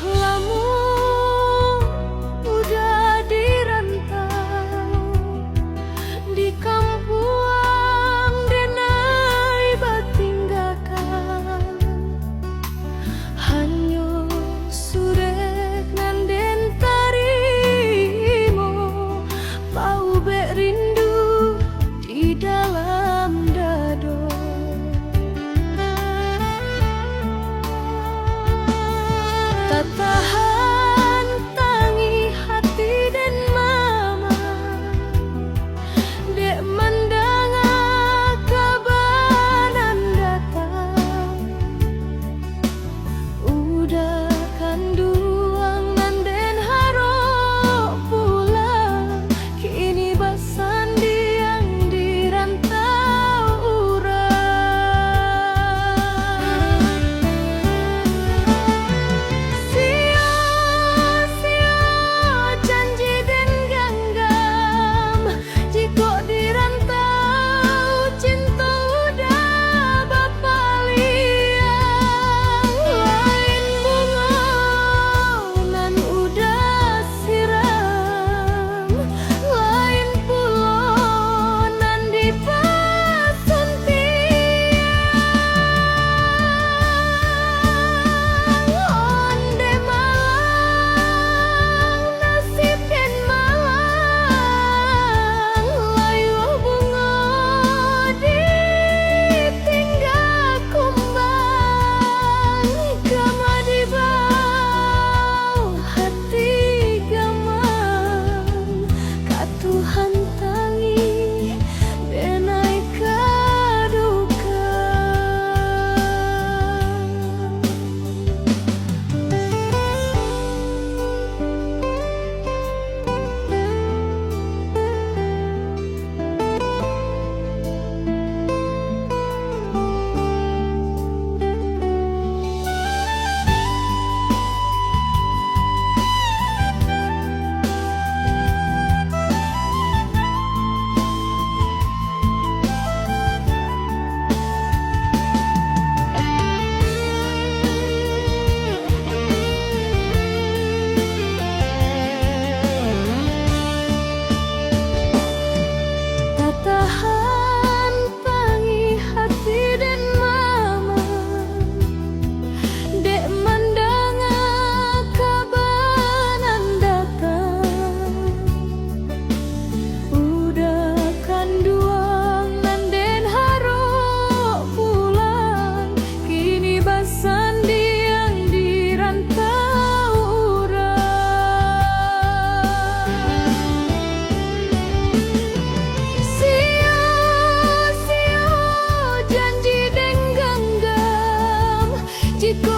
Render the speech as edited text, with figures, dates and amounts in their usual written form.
lamun udah dirantau di kampuang denai batinggakan hanyo surek nanden tarimo bau bek rindu di dalam dado. Tak tahan tangi hati dan mama dek mandanga kabanan datang udah kanduang nanden harap pulang kini basandi yang dirantau urang. Sia-sia janji dan genggam jika dirantau cinta udah bapaliang lain bunga nan udah siram lain pulau nan dipasun onde malang nasib dan malang layu bunga ditinggal kumbang gama di bawah hati gamang katuhan tangi denai kaduka. Tak tahan tangi hati dan mama dek mandanga kabanan datang udah kanduang nanden harap pulang kini basandi yang dirantau urang. Sia-sia janji dan genggam jika